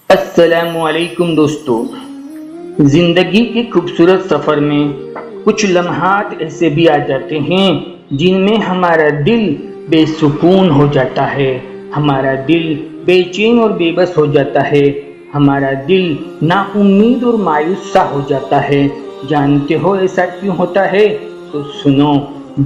السلام علیکم دوستو، زندگی کے خوبصورت سفر میں کچھ لمحات ایسے بھی آ جاتے ہیں جن میں ہمارا دل بے سکون ہو جاتا ہے، ہمارا دل بے چین اور بے بس ہو جاتا ہے، ہمارا دل نا امید اور مایوس سا ہو جاتا ہے۔ جانتے ہو ایسا کیوں ہوتا ہے؟ تو سنو،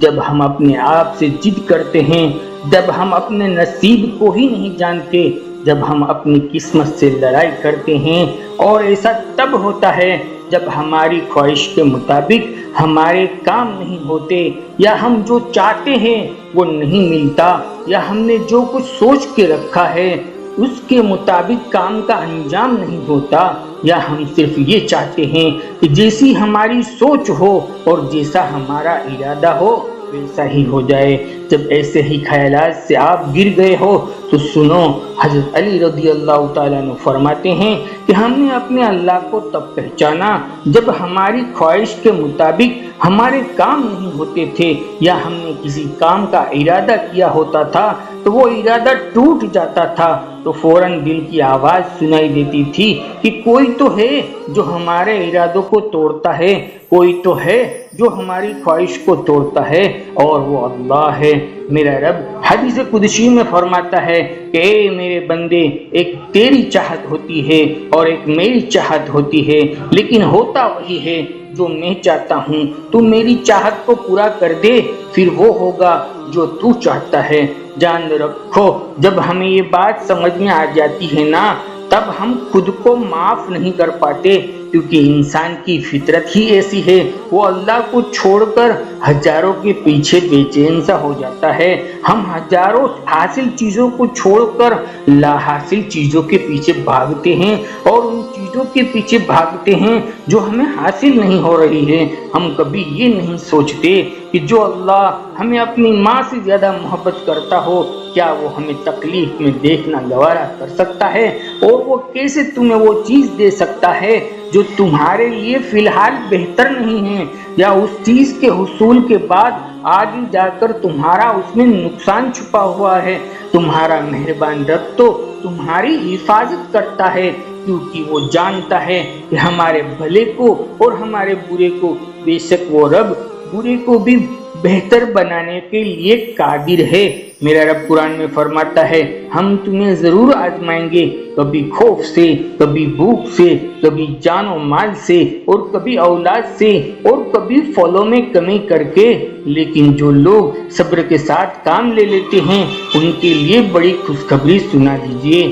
جب ہم اپنے آپ سے ضد کرتے ہیں، جب ہم اپنے نصیب کو ہی نہیں جانتے، جب ہم اپنی قسمت سے لڑائی کرتے ہیں، اور ایسا تب ہوتا ہے جب ہماری خواہش کے مطابق ہمارے کام نہیں ہوتے، یا ہم جو چاہتے ہیں وہ نہیں ملتا، یا ہم نے جو کچھ سوچ کے رکھا ہے اس کے مطابق کام کا انجام نہیں ہوتا، یا ہم صرف یہ چاہتے ہیں کہ جیسی ہماری سوچ ہو اور جیسا ہمارا ارادہ ہو ویسا ہی ہو جائے۔ جب ایسے ہی خیالات سے آپ گر گئے ہو تو سنو، حضرت علی رضی اللہ تعالیٰ عنہ فرماتے ہیں کہ ہم نے اپنے اللہ کو تب پہچانا جب ہماری خواہش کے مطابق ہمارے کام نہیں ہوتے تھے، یا ہم نے کسی کام کا ارادہ کیا ہوتا تھا تو وہ ارادہ ٹوٹ جاتا تھا تو فوراً دل کی آواز سنائی دیتی تھی کہ کوئی تو ہے جو ہمارے ارادوں کو توڑتا ہے، کوئی تو ہے جو ہماری خواہش کو توڑتا ہے، اور وہ اللہ ہے۔ میرا رب حدیث قدسی میں فرماتا ہے کہ اے میرے بندے، ایک تیری چاہت ہوتی ہے اور ایک میری چاہت ہوتی ہے، لیکن ہوتا وہی ہے جو میں چاہتا ہوں، تو میری چاہت کو پورا کر دے، پھر وہ ہوگا جو تو چاہتا ہے۔ جان رکھو، جب ہمیں یہ بات سمجھ میں آ جاتی ہے نا، تب ہم خود کو معاف نہیں کر پاتے، کیونکہ انسان کی فطرت ہی ایسی ہے، وہ اللہ کو چھوڑ کر ہزاروں کے پیچھے بے چین سا ہو جاتا ہے۔ ہم ہزاروں حاصل چیزوں کو چھوڑ کر لا حاصل چیزوں کے پیچھے بھاگتے ہیں، اور ان چیزوں کے پیچھے بھاگتے ہیں جو ہمیں حاصل نہیں ہو رہی ہے۔ ہم کبھی یہ نہیں سوچتے کہ جو اللہ ہمیں اپنی ماں سے زیادہ محبت کرتا ہو، کیا وہ ہمیں تکلیف میں دیکھنا گوارا کر سکتا ہے، اور وہ کیسے تمہیں وہ چیز دے سکتا ہے جو تمہارے لیے فی الحال بہتر نہیں ہے، یا اس چیز کے حصول کے بعد آگے جا کر تمہارا اس میں نقصان چھپا ہوا ہے۔ تمہارا مہربان رب تو تمہاری حفاظت کرتا ہے، کیونکہ وہ جانتا ہے کہ ہمارے بھلے کو اور ہمارے برے کو بے شک وہ رب برے کو بھی بہتر بنانے کے لیے قادر ہے۔ میرا رب قرآن میں فرماتا ہے، ہم تمہیں ضرور آزمائیں گے، کبھی خوف سے، کبھی بھوک سے، کبھی جان و مال سے، اور کبھی اولاد سے، اور کبھی پھلوں میں کمی کر کے، لیکن جو لوگ صبر کے ساتھ کام لے لیتے ہیں ان کے لیے بڑی خوشخبری سنا دیجیے۔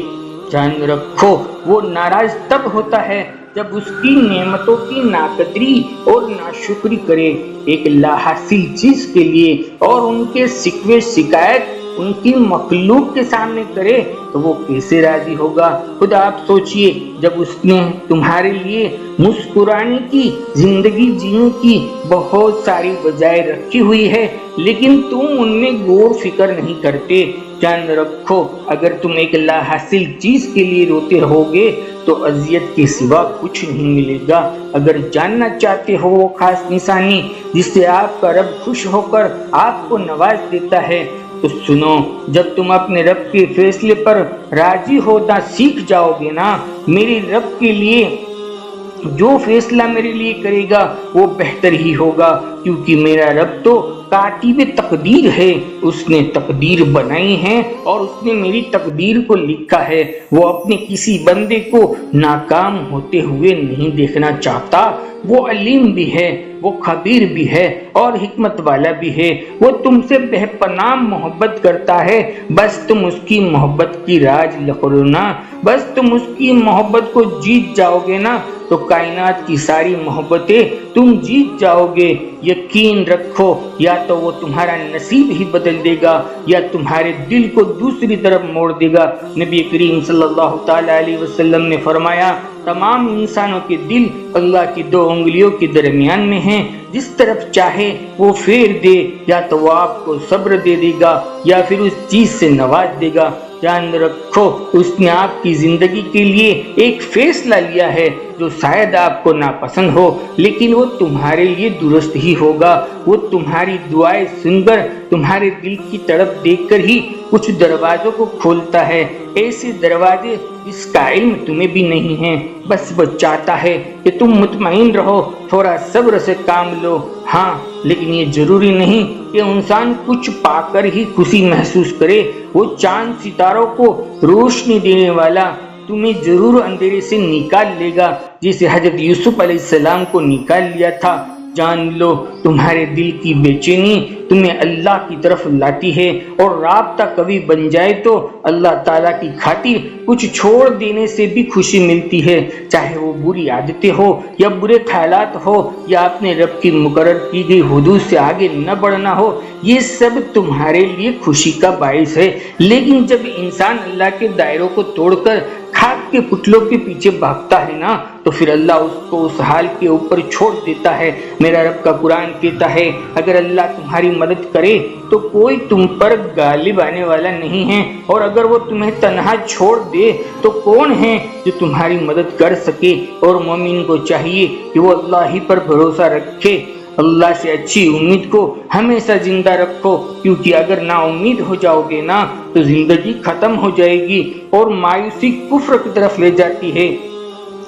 جان رکھو، وہ ناراض تب ہوتا ہے جب اس کی نعمتوں کی ناقدری اور ناشکری کرے، ایک لا حاصل چیز کے لیے، اور ان کے شکوے شکایت ان کی مخلوق کے سامنے کرے تو وہ کیسے راضی ہوگا؟ خود آپ سوچئے، جب اس نے تمہارے لیے مسکرانے کی، زندگی جینے کی بہت ساری وجہیں رکھی ہوئی ہے، لیکن تم ان میں غور فکر نہیں کرتے۔ جان رکھو، اگر تم ایک لا حاصل چیز کے لیے روتے رہوگے تو اذیت کے سوا کچھ نہیں ملے گا۔ اگر جاننا چاہتے ہو وہ خاص نشانی جس سے آپ کا رب خوش ہو کر آپ کو نواز دیتا ہے، تو سنو، جب تم اپنے رب کے فیصلے پر راضی ہونا سیکھ جاؤ گے نا، میرے رب کے لیے جو فیصلہ میرے لیے کرے گا وہ بہتر ہی ہوگا، کیونکہ میرا رب تو کاتب تقدیر ہے، اس نے تقدیر بنائی ہے اور اس نے میری تقدیر کو لکھا ہے۔ وہ اپنے کسی بندے کو ناکام ہوتے ہوئے نہیں دیکھنا چاہتا، وہ علیم بھی ہے، وہ خبیر بھی ہے اور حکمت والا بھی ہے۔ وہ تم سے بے پناہ محبت کرتا ہے، بس تم اس کی محبت کی راز لکھو نا، بس تم اس کی محبت کو جیت جاؤ گے نا تو کائنات کی ساری محبتیں تم جیت جاؤ گے۔ یقین رکھو، یا تو وہ تمہارا نصیب ہی بدل دے گا یا تمہارے دل کو دوسری طرف موڑ دے گا۔ نبی کریم صلی اللہ تعالی علیہ وسلم نے فرمایا، تمام انسانوں کے دل اللہ کی 2 انگلیوں کے درمیان میں ہیں، جس طرف چاہے وہ پھیر دے، یا تو وہ آپ کو صبر دے دے گا یا پھر اس چیز سے نواز دے گا جان رکھو اس نے آپ کی زندگی کے لیے ایک فیصلہ لیا ہے جو شاید آپ کو ناپسند ہو، لیکن وہ تمہارے لیے درست ہی ہوگا۔ وہ تمہاری دعائیں سن کر، تمہارے دل کی تڑپ دیکھ کر ہی کچھ دروازوں کو کھولتا ہے، ایسے دروازے جس کا علم تمہیں بھی نہیں ہے۔ بس وہ چاہتا ہے کہ تم مطمئن رہو، تھوڑا صبر سے کام لو۔ ہاں، لیکن یہ ضروری نہیں کہ انسان کچھ پا کر ہی خوشی محسوس کرے۔ وہ چاند ستاروں کو روشنی دینے والا تمہیں ضرور اندھیرے سے نکال لے گا، جسے حضرت یوسف علیہ السلام کو نکال لیا تھا۔ جان لو تمہارے دل کی بے چینی تمہیں اللہ کی طرف لاتی ہے، اور رابطہ کبھی بن جائے تو اللہ تعالیٰ کی خاطر کچھ چھوڑ دینے سے بھی خوشی ملتی ہے، چاہے وہ بری عادتیں ہو یا برے خیالات ہو یا اپنے رب کی مقرر کی گئی حدود سے آگے نہ بڑھنا ہو، یہ سب تمہارے لیے خوشی کا باعث ہے۔ لیکن جب انسان اللہ کے دائروں کو توڑ کر خاک کے پتلوں کے پیچھے بھاگتا ہے نا، تو پھر اللہ اس کو اس حال کے اوپر چھوڑ دیتا ہے۔ میرا رب کا قرآن کہتا ہے، اگر اللہ تمہاری مدد کرے تو کوئی تم پر غالب آنے والا نہیں ہے، اور اگر وہ تمہیں تنہا چھوڑ دے تو کون ہے جو تمہاری مدد کر سکے۔ اور مومن کو چاہیے کہ وہ اللہ ہی پر بھروسہ رکھے، اللہ سے اچھی امید کو ہمیشہ زندہ رکھو، کیونکہ اگر نا امید ہو جاؤ گے نا تو زندگی ختم ہو جائے گی اور مایوسی کفر کی طرف لے جاتی ہے۔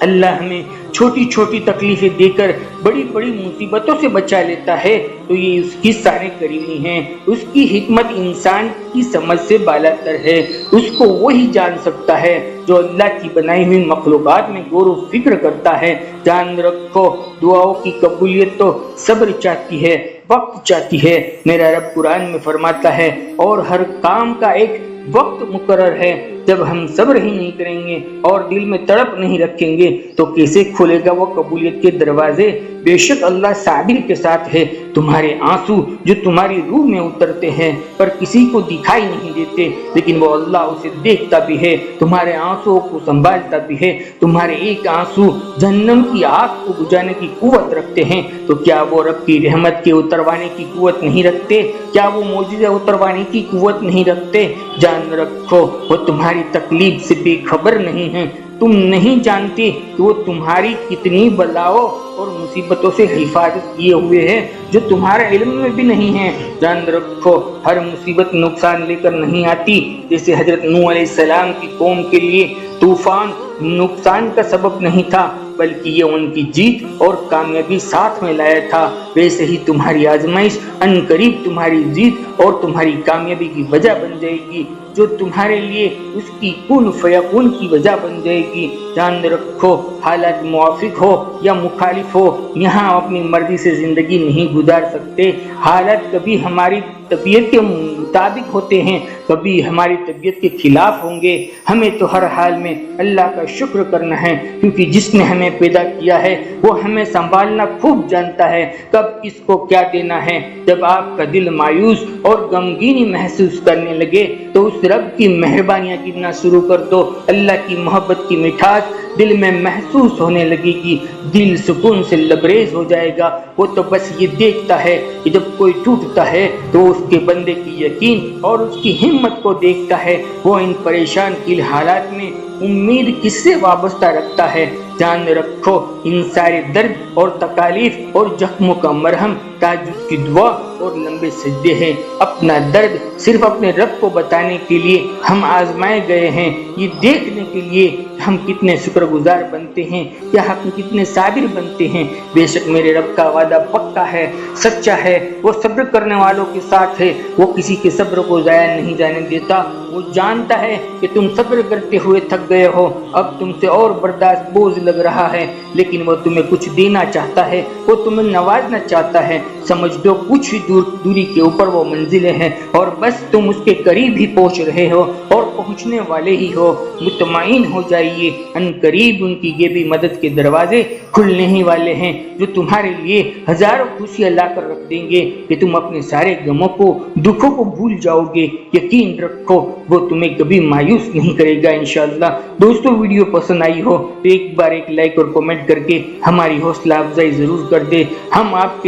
اللہ ہمیں چھوٹی چھوٹی تکلیفیں دے کر بڑی بڑی مصیبتوں سے بچا لیتا ہے، تو یہ اس کی سارے کریمی ہیں۔ اس کی حکمت انسان کی سمجھ سے بالاتر ہے، اس کو وہی جان سکتا ہے جو اللہ کی بنائی ہوئی مخلوقات میں غور و فکر کرتا ہے۔ جان رکھو دعاؤں کی قبولیت تو صبر چاہتی ہے، وقت چاہتی ہے۔ میرا رب قرآن میں فرماتا ہے، اور ہر کام کا ایک وقت مقرر ہے۔ جب ہم صبر ہی نہیں کریں گے اور دل میں تڑپ نہیں رکھیں گے تو کیسے کھلے گا وہ قبولیت کے دروازے؟ بے شک اللہ صابر کے ساتھ ہے۔ تمہارے آنسو جو تمہاری روح میں اترتے ہیں پر کسی کو دکھائی نہیں دیتے، لیکن وہ اللہ اسے دیکھتا بھی ہے، تمہارے آنسو کو سنبھالتا بھی ہے۔ تمہارے ایک آنسو جہنم کی آگ کو بجھانے کی قوت رکھتے ہیں، تو کیا وہ رب کی رحمت کے اتروانے کی قوت نہیں رکھتے؟ کیا وہ معجزہ اتروانے کی قوت نہیں رکھتے؟ جان رکھو وہ تمہاری تکلیف سے بے خبر نہیں ہیں۔ تم نہیں جانتے کہ وہ تمہاری کتنی بلاؤں اور مصیبتوں سے حفاظت کیے ہوئے ہیں جو تمہارے علم میں بھی نہیں ہے۔ جان رکھو ہر مصیبت نقصان لے کر نہیں آتی، جیسے حضرت نوح علیہ السلام کی قوم کے لیے طوفان نقصان کا سبب نہیں تھا، بلکہ یہ ان کی جیت اور کامیابی ساتھ میں لایا تھا، ویسے ہی تمہاری آزمائش ان قریب تمہاری جیت اور تمہاری کامیابی کی وجہ بن جائے گی، جو تمہارے لیے اس کی کن فیکون کی وجہ بن جائے گی۔ جان رکھو حالات موافق ہو یا مخالف ہو، یہاں اپنی مرضی سے زندگی نہیں گزار سکتے۔ حالات کبھی ہماری طبیعت کے مطابق ہوتے ہیں، کبھی ہماری طبیعت کے خلاف ہوں گے۔ ہمیں تو ہر حال میں اللہ کا شکر کرنا ہے، کیونکہ جس نے ہمیں پیدا کیا ہے وہ ہمیں سنبھالنا خوب جانتا ہے، کب کس کو کیا دینا ہے۔ جب آپ کا دل مایوس اور غمگینی محسوس کرنے لگے تو اس رب کی مہربانیاں گننا شروع کر دو۔ اللہ کی محبت کی مٹھاس دل میں محسوس ہونے لگے گی، دل سکون سے لبریز ہو جائے گا۔ وہ تو بس یہ دیکھتا ہے کہ جب کوئی ٹوٹتا ہے تو اس کے بندے کی یقین اور اس کی ہمت کو دیکھتا ہے۔ وہ ان پریشان کن حالات میں امید کس سے وابستہ رکھتا ہے؟ جان رکھو ان سارے درد اور تکالیف اور زخموں کا مرہم تہجد کی دعا اور لمبے سجدے ہیں۔ اپنا درد صرف اپنے رب کو بتانے کے لیے ہم آزمائے گئے ہیں، یہ دیکھنے کے لیے ہم کتنے شکر گزار بنتے ہیں یا ہم کتنے صابر بنتے ہیں۔ بے شک میرے رب کا وعدہ پکا ہے، سچا ہے، وہ صبر کرنے والوں کے ساتھ ہے، وہ کسی کے صبر کو ضائع نہیں جانے دیتا۔ وہ جانتا ہے کہ تم صبر کرتے ہوئے تھک گئے ہو، اب تم سے اور برداشت بوجھ لگ رہا ہے، لیکن وہ تمہیں کچھ دینا چاہتا ہے، وہ تمہیں نوازنا چاہتا ہے۔ سمجھ دو کچھ ہی دوری کے اوپر وہ منزلیں ہیں اور بس تم اس کے قریب ہی پہنچ رہے ہو اور پہنچنے والے ہی ہو۔ مطمئن ہو جائیے، ان قریب ان کی یہ بھی مدد کے دروازے کھلنے ہی والے ہیں، جو تمہارے لیے ہزاروں خوشیاں لا کر رکھ دیں گے کہ تم اپنے سارے غموں کو دکھوں کو بھول جاؤ گے۔ یقین رکھو وہ تمہیں کبھی مایوس نہیں کرے گا انشاءاللہ۔ دوستو ویڈیو پسند آئی ہو تو ایک بار ایک لائک اور کمنٹ کر کے ہماری حوصلہ افزائی ضرور کر دے۔ ہم آپ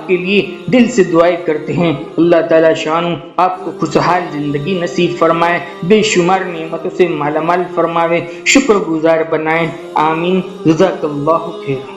کے لیے دل سے دعائیں کرتے ہیں، اللہ تعالیٰ شان آپ کو خوشحال زندگی نصیب فرمائے، بے شمار نعمتوں سے مالا مال فرماوے، شکر گزار بنائے، آمین۔ جزاک اللہ خیر۔